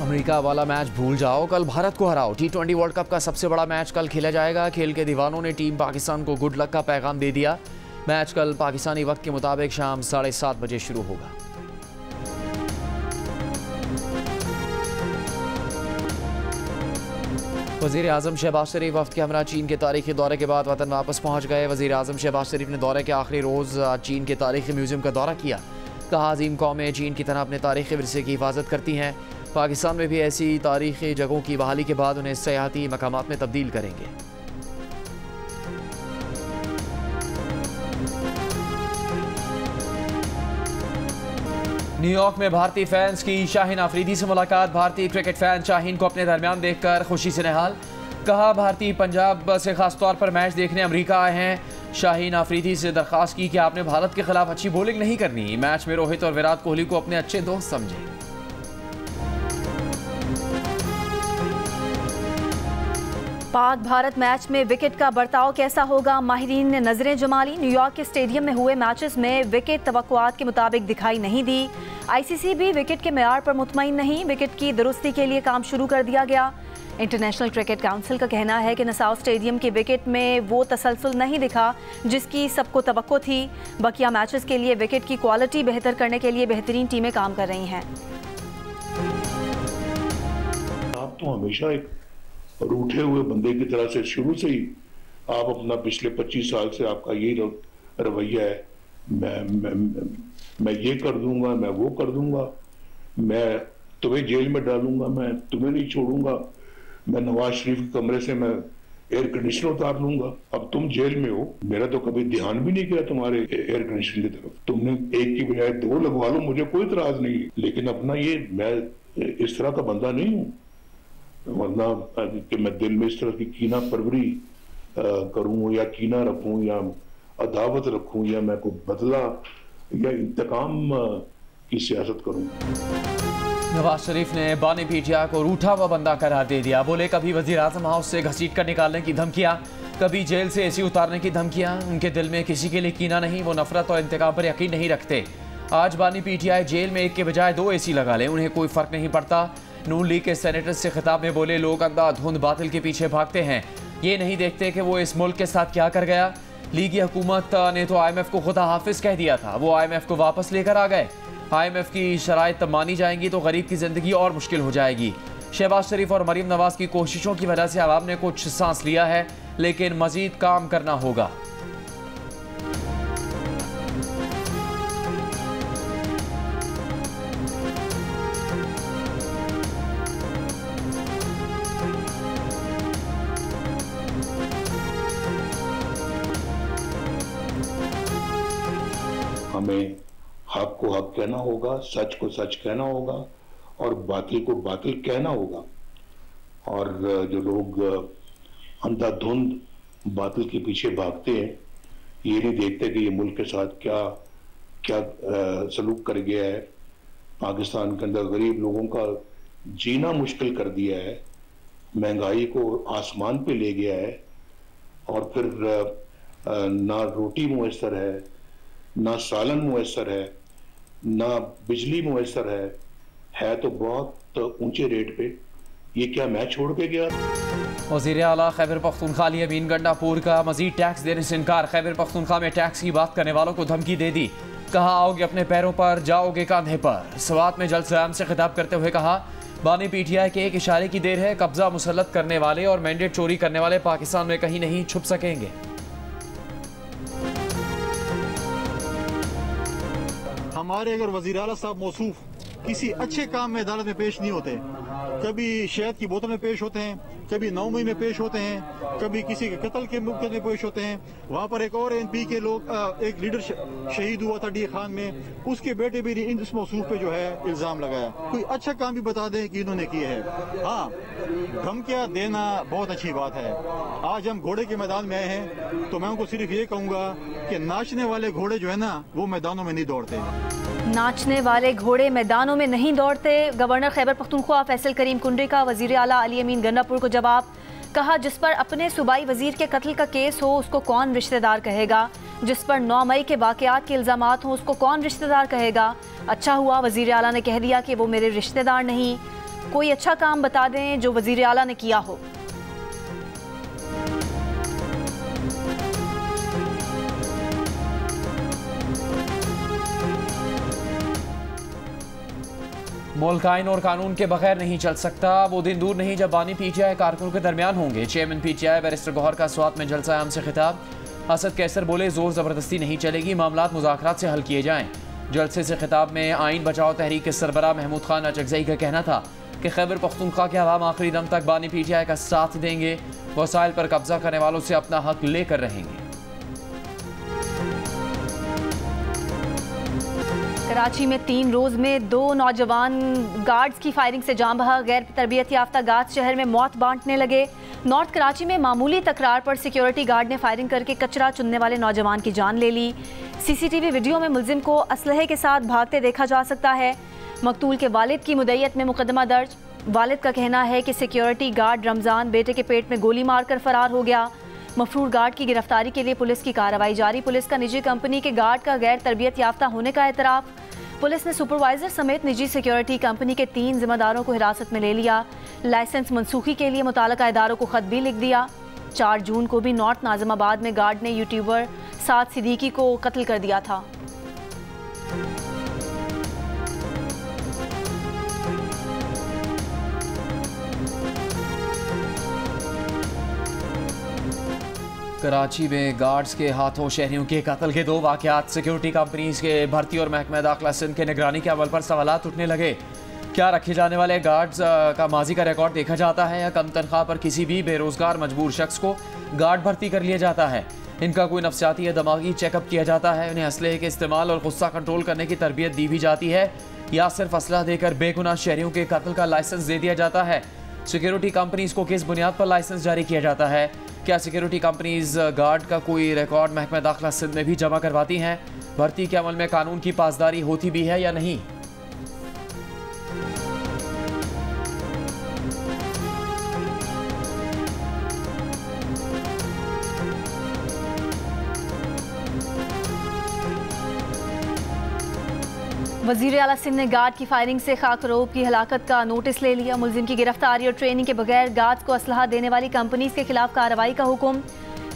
America वाला match भूल जाओ, कल भारत को हराओ। T20 वर्ल्ड कप का सबसे बड़ा मैच कल खेला जाएगा। खेल के दीवानों ने टीम पाकिस्तान को गुड लक का पैगाम दे दिया। मैच कल पाकिस्तानी वक्त के मुताबिक शाम 7:30 बजे शुरू होगा। वज़ीर आज़म शहबाज शरीफ वफ़द के हमरा चीन के तारीखी दौरे के बाद वतन वापस पहुँच गए। वज़ीर आज़म शहबाज शरीफ ने दौरे के आखिरी रोज़ चीन के तारीखी म्यूज़ियम का दौरा किया। कहा अजीम कौमें चीन की तरह अपने तारीखी विरसे की हिफाजत करती हैं। पाकिस्तान में भी ऐसी तारीखी जगहों की बहाली के बाद उन्हें सयाहती मकामात में तब्दील करेंगे। न्यूयॉर्क में भारतीय फैंस की शाहीन अफरीदी से मुलाकात। भारतीय क्रिकेट फैन शाहीन को अपने दरमियान देखकर खुशी से निहाल। कहा भारतीय पंजाब से खास तौर पर मैच देखने अमेरिका आए हैं। शाहीन अफरीदी से दरख्वास्त की कि आपने भारत के खिलाफ अच्छी बॉलिंग नहीं करनी। मैच में रोहित और विराट कोहली को अपने अच्छे दोस्त समझे। पाक भारत मैच में विकेट का बर्ताव कैसा होगा, माहिरीन ने नजरें जमा ली। न्यूयॉर्क के स्टेडियम में हुए मैचेस में विकेट तवक्कुआत के मुताबिक दिखाई नहीं दी। आईसीसी भी विकेट के मेयार पर मुतमईन नहीं। विकेट की दुरुस्ती के लिए काम शुरू कर दिया गया। इंटरनेशनल क्रिकेट काउंसिल का कहना है कि नसाउ स्टेडियम के विकेट में वो तसलसल नहीं दिखा जिसकी सबको तवक्को थी। बकिया मैचेस के लिए विकेट की क्वालिटी बेहतर करने के लिए बेहतरीन टीमें काम कर रही हैं। आप तो हमेशा एक रूठे हुए बंदे की तरह से शुरू से ही आप अपना पिछले 25 साल से आपका यही रवैया है। मैं ये कर दूंगा, मैं वो कर दूंगा, मैं तुम्हें जेल में डालूंगा, मैं तुम्हें नहीं छोड़ूंगा, मैं नवाज शरीफ के कमरे से मैं एयर कंडीशनर उतार लूंगा। अब तुम जेल में हो, मेरा तो कभी ध्यान भी नहीं किया तुम्हारे एयर कंडीशनर की तरफ। तुमने एक की बजाय 2 लगवा लो, मुझे कोई इतराज नहीं, लेकिन अपना ये मैं इस तरह का बंदा नहीं हूँ। वरना कि मैं दिल में इस तरह की कीना परवरी करूं या कीना रखूं या अदावत रखूं या मैं कोई बदला या इंतकाम की सियासत करूं। नवाज शरीफ ने बानी पीटिया को रूठा हुआ बंदा करार दे दिया। बोले कभी वजीर आजम हाउस से घसीट कर निकालने की धमकियां, कभी जेल से एसी उतारने की धमकियां। उनके दिल में किसी के लिए कीना नहीं, वो नफरत और इंतकाम पर यकीन नहीं रखते। आज बानी पीटिया जेल में एक के बजाय 2 एसी लगा लें, उन्हें कोई फर्क नहीं पड़ता। नून लीग के सेनेटर्स से खिताब में बोले लोग अंधाधुंध बातिल के पीछे भागते हैं, ये नहीं देखते कि वो इस मुल्क के साथ क्या कर गया। लीगी हुकूमत ने तो IMF को खुदा हाफिज कह दिया था, वो IMF को वापस लेकर आ गए। IMF की शराइत मानी जाएंगी तो गरीब की जिंदगी और मुश्किल हो जाएगी। शहबाज शरीफ और मरीम नवाज की कोशिशों की वजह से आवाम ने कुछ सांस लिया है, लेकिन मजीद काम करना होगा। हमें हक को हक कहना होगा, सच को सच कहना होगा और बातिल को बातिल कहना होगा। और जो लोग अंधाधुंध बातिल के पीछे भागते हैं, ये नहीं देखते कि ये मुल्क के साथ क्या क्या सलूक कर गया है। पाकिस्तान के अंदर गरीब लोगों का जीना मुश्किल कर दिया है, महंगाई को आसमान पे ले गया है और फिर ना रोटी मुयसर है, ना सालन मुयसर है, ना बिजली मुयसर है तो बहुत ऊंचे रेट पे। ये क्या मैं छोड़ के गया। वज़ीर आला खैबर पख्तूनख्वा अली अमीन गंडापुर का मजीद टैक्स देने से इनकार। खैबर पख्तूनख्वा में टैक्स की बात करने वालों को धमकी दे दी। कहा आओगे अपने पैरों पर, जाओगे कांधे पर। सवात में जलसे से खिताब करते हुए कहा बानी पीटीआई के एक इशारे की देर है, कब्जा मुसल्लत करने वाले और मैंडेट चोरी करने वाले पाकिस्तान में कहीं नहीं छुप सकेंगे। हमारे अगर वज़ीर आला साहब मौसूफ किसी अच्छे काम में अदालत में पेश नहीं होते, कभी शहद की बोतल में पेश होते हैं, कभी 9 में पेश होते हैं, कभी किसी के कत्ल के मुकदमे में पेश होते हैं। वहाँ पर एक और MP के लोग एक लीडर शहीद हुआ था डी खान में, उसके बेटे भी इस मौसूफ पे जो है इल्ज़ाम लगाया। कोई अच्छा काम भी बता दें कि इन्होंने किए है। हाँ, धमकियाँ देना बहुत अच्छी बात है। आज हम घोड़े के मैदान में आए हैं तो मैं उनको सिर्फ ये कहूँगा कि नाचने वाले घोड़े जो है ना, वो मैदानों में नहीं दौड़ते। नाचने वाले घोड़े मैदानों में नहीं दौड़ते। गवर्नर खैबर पख्तूनख्वा फैसल करीम कुंडरी का वज़ीर आला अली अमीन गंडापुर को जवाब। कहा जिस पर अपने सूबाई वजीर के कत्ल का केस हो उसको कौन रिश्तेदार कहेगा, जिस पर 9 मई के वाक़यात के इल्ज़ामात हों उसको कौन रिश्तेदार कहेगा। अच्छा हुआ वज़ीर आला ने कह दिया कि वो मेरे रिश्तेदार नहीं। कोई अच्छा काम बता दें जो वज़ीर आला ने किया हो। मुल्क आइन और कानून के बगैर नहीं चल सकता। वो दिन दूर नहीं जब बानी पीटीआई कारकुनों के दरमियान होंगे। चेयरमैन पीटीआई बैरिस्टर गौहर का स्वात में जलसा आम से खिताब। असद कैसर बोले, जोर जबरदस्ती नहीं चलेगी, मामलात मुज़ाकरात से हल किए जाएं। जलसे से खिताब में आइन बचाओ तहरीक के सरबराह महमूद खान अचकजई का कहना था कि खैबर पख्तूनख्वा के अवाम आखिरी दम तक बानी पीटीआई का साथ देंगे, वसाइल पर कब्जा करने वालों से अपना हक लेकर रहेंगे। कराची में 3 रोज में 2 नौजवान गार्ड्स की फायरिंग से जान बहा। गैर तरबियत याफ्ता गार्ड शहर में मौत बांटने लगे। नॉर्थ कराची में मामूली तकरार पर सिक्योरिटी गार्ड ने फायरिंग करके कचरा चुनने वाले नौजवान की जान ले ली। सीसीटीवी वीडियो में मुलजिम को असलहे के साथ भागते देखा जा सकता है। मकतूल के वालिद की मुद्दईयत में मुकदमा दर्ज। वालिद का कहना है कि सिक्योरिटी गार्ड रमज़ान बेटे के पेट में गोली मारकर फरार हो गया। मफरूर गार्ड की गिरफ्तारी के लिए पुलिस की कार्रवाई जारी। पुलिस का निजी कंपनी के गार्ड का गैर तरबियत याफ्ता होने का एतराफ़। पुलिस ने सुपरवाइजर समेत निजी सिक्योरिटी कंपनी के 3 जिम्मेदारों को हिरासत में ले लिया। लाइसेंस मनसूखी के लिए मुताल्लिका इदारों को खत भी लिख दिया। 4 जून को भी नॉर्थ नाज़िमाबाद में गार्ड ने यूट्यूबर साद सिद्दीकी को कत्ल कर दिया था। कराची में गार्ड्स के हाथों शहरियों के कत्ल के 2 वाक़यात। सिक्योरिटी कंपनीज के भर्ती और महकमा दाखिला सिंध के निगरानी के अमल पर सवालात उठने लगे। क्या रखे जाने वाले गार्ड्स का माजी का रिकॉर्ड देखा जाता है या कम तनख्वाह पर किसी भी बेरोजगार मजबूर शख्स को गार्ड भर्ती कर लिया जाता है? इनका कोई नफ्सियाती या दिमागी चेकअप किया जाता है? उन्हें असलहे के इस्तेमाल और गुस्सा कंट्रोल करने की तरबियत दी भी जाती है या सिर्फ असलहा देकर बेगुनाह शहरियों के कत्ल का लाइसेंस दे दिया जाता है? सिक्योरिटी कंपनीज को किस बुनियाद पर लाइसेंस जारी किया जाता है? क्या सिक्योरिटी कंपनीज गार्ड का कोई रिकॉर्ड महकमा दाखिला सिंध में भी जमा करवाती हैं? भर्ती के अमल में कानून की पासदारी होती भी है या नहीं? वज़ीर आला सिंध ने गार्ड की फायरिंग से खाकरोब की हलाकत का नोटिस ले लिया। मुलजिम की गिरफ्तारी और ट्रेनिंग के बगैर गार्ड्स को असलहा देने वाली कंपनीज के खिलाफ कार्रवाई का हुक्म।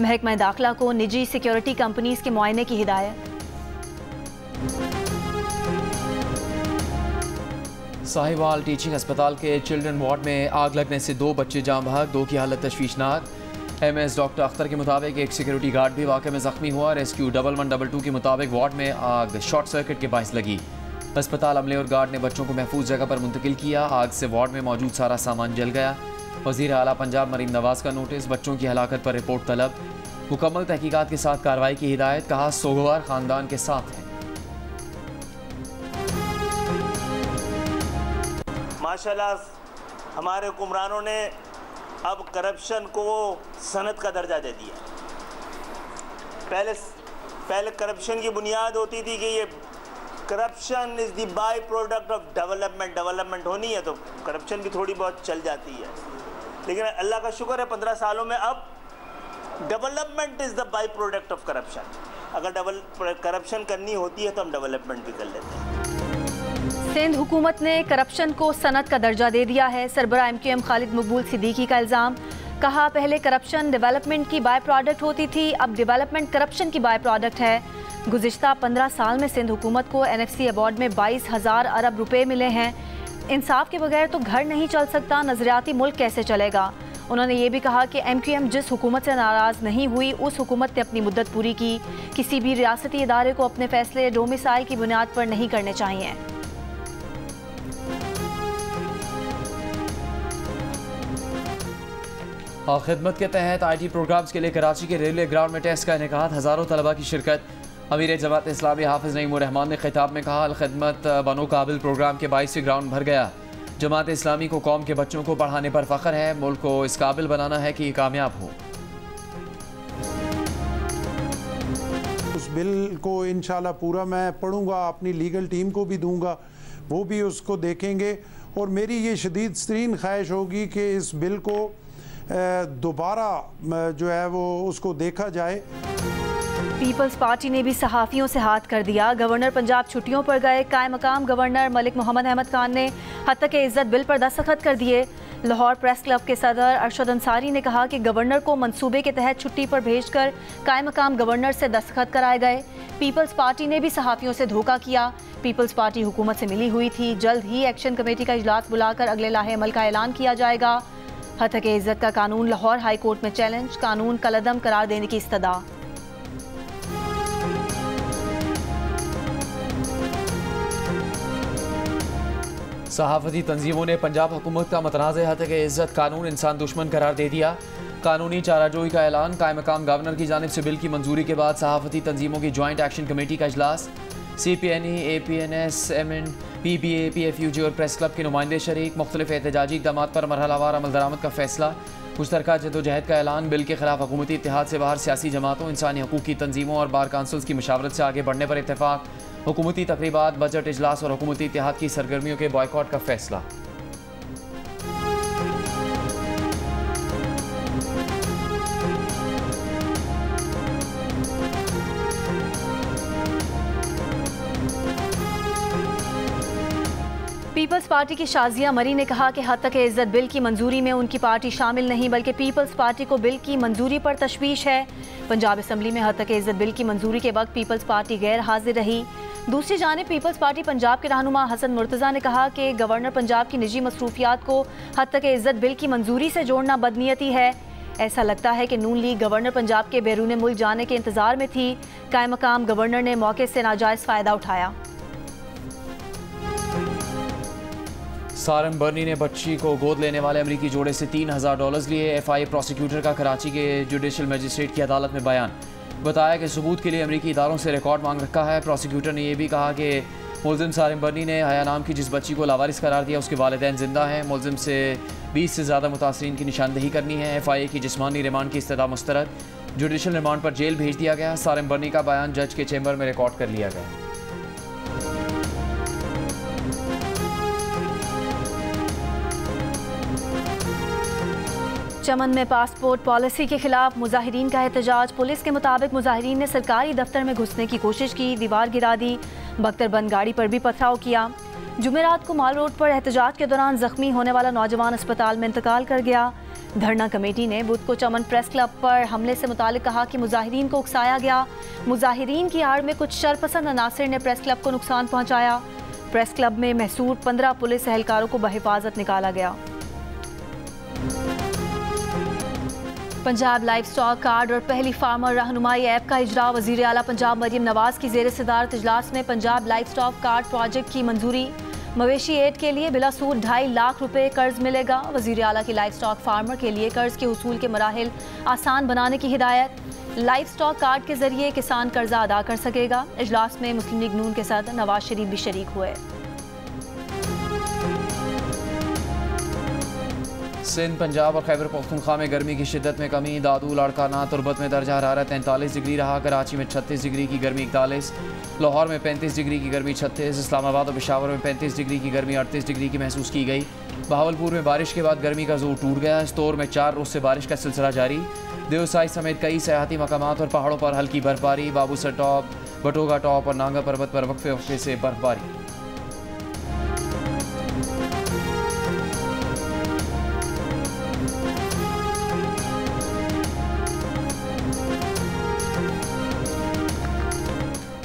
महकमा दाखिला को निजी सिक्योरिटी कंपनीज के मुआयने की हिदायत। साहिवाल टीचिंग अस्पताल के चिल्ड्रन वार्ड में आग लगने से 2 बच्चे जान बहक, 2 की हालत तशवीशनाक। MS डॉक्टर अख्तर के मुताबिक एक सिक्योरिटी गार्ड भी वाक़े में ज़ख्मी हुआ। रेस्क्यू 1112 के मुताबिक वार्ड में आग शॉर्ट सर्किट के बायस लगी। अस्पताल अमले और गार्ड ने बच्चों को महफूज जगह पर मुंतकिल किया। आग से वार्ड में मौजूद सारा सामान जल गया। वज़ीर आला पंजाब मरीम नवाज का नोटिस। बच्चों की हलाकत पर रिपोर्ट तलब। मुकम्मल तहकीकात के साथ कार्रवाई की हिदायत। कहा, सोगवार ख़ानदान के साथ है। माशाल्लाह हमारे हुक्मरानों ने अब करप्शन को सनत का दर्जा दे दिया। पहले करप्शन की बुनियाद होती थी कि ये corruption is the by product of development. Development होनी है तो करप्शन भी थोड़ी बहुत चल जाती है, लेकिन अल्लाह का शुक्र है 15 सालों में अब development is the by product of corruption. अगर करप्शन करनी होती है तो हम डेवलपमेंट भी कर लेते हैं। सिंध हुकूमत ने करप्शन को सनत का दर्जा दे दिया है। सरबराह MQM खालिद मकबूल सिद्दीकी का इल्ज़ाम। कहा, पहले करप्शन डेवलपमेंट की बाय प्रोडक्ट होती थी, अब डेवलपमेंट करप्शन की बाय प्रोडक्ट है। गुज़िश्ता 15 साल में सिंध हुकूमत को NFC अवार्ड में 22,000 अरब रुपए मिले हैं। इंसाफ के बगैर तो घर नहीं चल सकता, नजरियाती मुल्क कैसे चलेगा? उन्होंने ये भी कहा कि MQM जिस हुकूमत से नाराज़ नहीं हुई उस हुकूमत ने अपनी मुद्दत पूरी की। किसी भी रियासती इदारे को अपने फैसले डोमिसाइल की बुनियाद पर नहीं करने चाहिए। खिदमत के तहत IT प्रोग्राम्स के लिए कराची के रेलवे ग्राउंड में टेस्ट का इनेकाद। हज़ारों तलबा की शिरकत। अमीर जमात इस्लामी हाफिज़ नईमुर रहमान ने खिताब में कहा, अलखिदमत बनो काबिल प्रोग्राम के 22 ग्राउंड भर गया। जमात इस्लामी को कौम के बच्चों को पढ़ाने पर फ़ख्र है। मुल्क को इस काबिल बनाना है कि ये कामयाब हो। उस बिल को इंशाल्लाह पूरा मैं पढ़ूंगा, अपनी लीगल टीम को भी दूंगा, वो भी उसको देखेंगे। और मेरी ये शदीद तरीन ख्वाहिश होगी कि इस बिल को दोबारा जो है वो उसको देखा जाए। पीपल्स पार्टी ने भी सहाफ़ियों से हाथ कर दिया। गवर्नर पंजाब छुट्टियों पर गए। कायम मकाम गवर्नर मलिक मोहम्मद अहमद खान ने हत्या के इज्जत बिल पर दस्तखत कर दिए। लाहौर प्रेस क्लब के सदर अरशद अंसारी ने कहा कि गवर्नर को मंसूबे के तहत छुट्टी पर भेजकर कायम मकाम गवर्नर से दस्तखत कराए गए। पीपल्स पार्टी ने भी सहाफ़ियों से धोखा किया। पीपल्स पार्टी हुकूमत से मिली हुई थी। जल्द ही एक्शन कमेटी का इजलास बुलाकर अगले लाहे अमल का ऐलान किया जाएगा। हत्या के इज्जत का कानून लाहौर हाई कोर्ट में चैलेंज, कानून कलअदम करार देने की इस्तदा। सहाफ़ती तंजीमों ने पंजाब हुकूमत का मतनाज़ हत्या के इज्जत कानून इंसान दुश्मन करार दे दिया। कानूनी चाराजोई का ऐलान, कायम मकाम गवर्नर की जानिब से बिल की मंजूरी के बाद सहाफ़ती तंजीमों की जॉइंट एक्शन कमेटी का इजलास। CPNE, APNS, MN, PBA, PFUG और प्रेस क्लब के नुमाइंदे शरीक। मुख्तलिफ एहतजाजी इक़दामात पर मरहलावार अमल दरामद का फैसला। मुश्तरका जदोजहद का ऐलान। बिल के खिलाफ हुकूमती इत्तेहाद से बाहर सियासी जमातों, इंसानी हकूक़ की तंजीमों और बार काउंसिल्स की मशावरत से आगे बढ़ने पर इत्तेफाक। हुकूमती तकरीबात, बजट इजलास और हुकूमती इत्तेहाद की सरगर्मियों के बॉयकॉट का फैसला। पीपल्स पार्टी की शाजिया मरी ने कहा कि हत्या के इज्जत बिल की मंजूरी में उनकी पार्टी शामिल नहीं, बल्कि पीपल्स पार्टी को बिल की मंजूरी पर तशवीश है। पंजाब असम्बली में हत्या के इज्जत बिल की मंजूरी के वक्त पीपल्स पार्टी गैर हाजिर रही। दूसरी जानिब पीपल्स पार्टी पंजाब के रहनुमा हसन मुर्तज़ा ने कहा कि गवर्नर पंजाब की निजी मसरूफियात को हत्या के इज्जत बिल की मंजूरी से जोड़ना बदनीयती है। ऐसा लगता है कि नून लीग गवर्नर पंजाब के बैरून मुल्क जाने के इंतजार में थी। कायम मकाम गवर्नर ने मौके से नाजायज़ फ़ायदा उठाया। सारम बर्नी ने बच्ची को गोद लेने वाले अमरीकी जोड़े से $3000 लिए। FIA प्रोसिक्यूटर का कराची के जुडिशल मजिस्ट्रेट की अदालत में बयान। बताया कि सबूत के लिए अमरीकी इदारों से रिकॉर्ड मांग रखा है। प्रोसिक्यूटर ने यह भी कहा कि मुलजिम सारम बर्नी ने हया नाम की जिस बच्ची को लावारिस करार दिया उसके वालिदैन जिंदा हैं। मुलजिम से 20 से ज़्यादा मुतासरीन की निशानदेही करनी है। FIA की जिस्मानी रिमांड की इस्तदा मुस्तरद। जुडिशल रिमांड पर जेल भेज दिया गया। सारम बर्नी का बयान जज के चैम्बर में रिकॉर्ड कर लिया गया। चमन में पासपोर्ट पॉलिसी के खिलाफ मुजाहिरीन का एहतजाज। पुलिस के मुताबिक मुजाहिरीन ने सरकारी दफ्तर में घुसने की कोशिश की, दीवार गिरा दी, बख्तरबंद गाड़ी पर भी पथराव किया। जुमेरात को माल रोड पर एहतजाज के दौरान जख्मी होने वाला नौजवान अस्पताल में इंतकाल कर गया। धरना कमेटी ने बुध को चमन प्रेस क्लब पर हमले से मुतालिक कहा कि मुजाहिरीन को उकसाया गया। मुजाहिरीन की आड़ में कुछ शरपसंद अनासिर ने प्रेस क्लब को नुकसान पहुँचाया। प्रेस क्लब में महसूर 15 पुलिस एहलकारों को बहिफाजत निकाला गया। पंजाब लाइफ स्टॉक कार्ड और पहली फार्मर रहनुमाई ऐप का इजरा। वज़ीर आला पंजाब मरियम नवाज की ज़ेर सदारत इजलास में Punjab life stock card project की मंजूरी। मवेशी एड के लिए बिला सूद 2.5 लाख रुपए कर्ज मिलेगा। वज़ीर आला की लाइफ स्टॉक फार्मर के लिए कर्ज के उसूल के मराहिल आसान बनाने की हिदायत। लाइफ स्टॉक कार्ड के जरिए किसान कर्जा अदा कर सकेगा। इजलास में मुस्लिम लीग नून के साथ नवाज शरीफ भी शरीक हुए। सिंध, पंजाब और खैबर पख्तूनख्वा में गर्मी की शिद्दत में कमी। दादू, लाड़काना, तुरबत में दर्जा हरारत 43 डिग्री रहा। कराची में 36 डिग्री की गर्मी 41, लाहौर में 35 डिग्री की गर्मी 36, इस्लामाबाद और पेशावर में 35 डिग्री की गर्मी 38 डिग्री की महसूस की गई। बहावलपुर में बारिश के बाद गर्मी का जोर टूट गया। इस्तौर में 4 रोज से बारिश का सिलसिला जारी। देवसाई समेत कई सयाहती मकामात और पहाड़ों पर हल्की बर्फबारी। बाबूसर टॉप, बटोगा टॉप और नांगा पर्वत पर वक्फे वक्फे से बर्फबारी।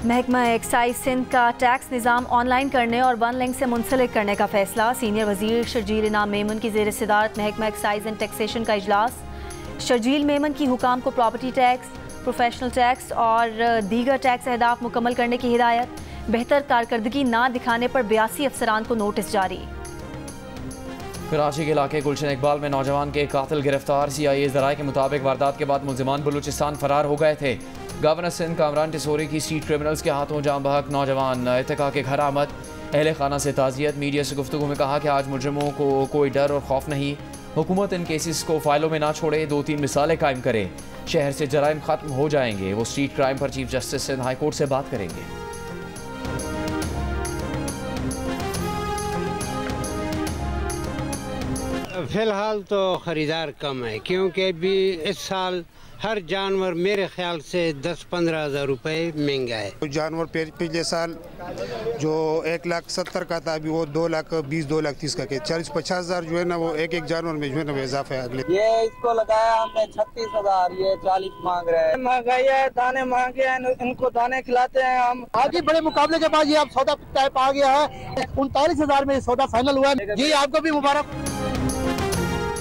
महकमा एक्साइज सिंध का टैक्स निज़ाम ऑनलाइन करने और वन लिंक से मुंसलिक करने का फैसला। सीनियर वजीर शर्जील इनाम मेमन की ज़ेर सदारत महकमा एक्साइज एंड टैक्सेशन का इजलास। शर्जील मेमन की हुकाम को प्रॉपर्टी टैक्स, प्रोफेशनल टैक्स और दीगर टैक्स अहदाफ मुकम्मल करने की हिदायत। बेहतर कारकर्दगी ना दिखाने पर 82 अफसरान को नोटिस जारी। कराची के इलाके गुलशन इकबाल में नौजवान के कातिल गिरफ्तार। CIA ज़राए के मुताबिक वारदात के बाद मुलजिमान बलूचिस्तान फरार हो गए थे। गवर्नर सिंध कामरान टिसोरी की स्ट्रीट क्रिमिनल्स के हाथों जाम बहक नौजवान इत्तिका के घर आमद। अहले खाना से ताज़ियत। मीडिया से गुफ्तगू में कहा कि आज मुजरिमों को कोई डर और खौफ नहीं। हुकूमत इन केसेस को फाइलों में ना छोड़े, 2-3 मिसालें कायम करे। शहर से जराइम ख़त्म हो जाएंगे। वो स्ट्रीट क्राइम पर chief justice Sindh High Court से बात करेंगे। फिलहाल तो ख़रीदार कम है, क्योंकि अभी इस साल हर जानवर मेरे ख्याल से 10-15 हज़ार रुपये महंगा है। जानवर पिछले साल जो 1,70,000 का था, अभी वो 2,20,000 2,30,000 का के 40-50 हज़ार जो है ना, वो एक जानवर में जो है ना इजाफा है। अगले ये इसको लगाया हमने 36,000, ये 40 मांग रहे हैं। महंगाई है, दाने महंगे हैं, इनको दाने खिलाते हैं हम। आगे बड़े मुकाबले के बाद ये अब सौदा टाइप आ गया है। 39,000 में सौदा फाइनल हुआ है। जी आपको भी मुबारक।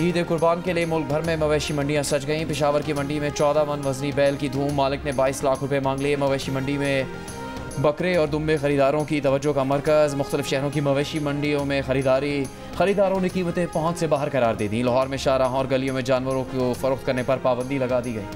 ईद कुर्बान के लिए मुल्क भर में मवेशी मंडियां सज गईं। पेशावर की मंडी में 14 मन वजनी बैल की धूम। मालिक ने 22 लाख रुपए मांग लिए। मवेशी मंडी में बकरे और दुम्बे खरीदारों की तवज्जो का मरकज। मुख्तलिफ शहरों की मवेशी मंडियों में खरीदारों ने कीमतें पहुंच से बाहर करार दे दी। लाहौर में शाहराहों और गलियों में जानवरों को फरोख्त करने पर पाबंदी लगा दी गई।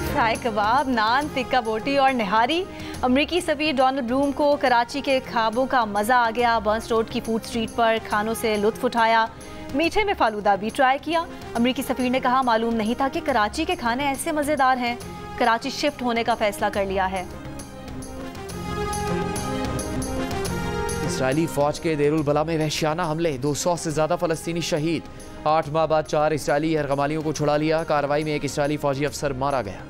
फ्राई कबाब, नान, टिक्का बोटी और निहारी। अमरीकी सफीर डोनाल्ड ब्लूम को कराची के ख्वाबों का मज़ा आ गया। बर्न्स रोड की फूड स्ट्रीट पर खानों से लुत्फ उठाया। मीठे में फालूदा भी ट्राई किया। अमरीकी सफीर ने कहा, मालूम नहीं था कि कराची के खाने ऐसे मज़ेदार हैं। कराची शिफ्ट होने का फैसला कर लिया है। इसराइली फौज के देरुल बला में वहशियाना हमले, 200 से ज्यादा फलस्तीनी शहीद। 8 माह बाद 4 इसराइली यरगमालियों को छुड़ा लिया। कार्रवाई में एक इसराइली फौजी अफसर मारा गया।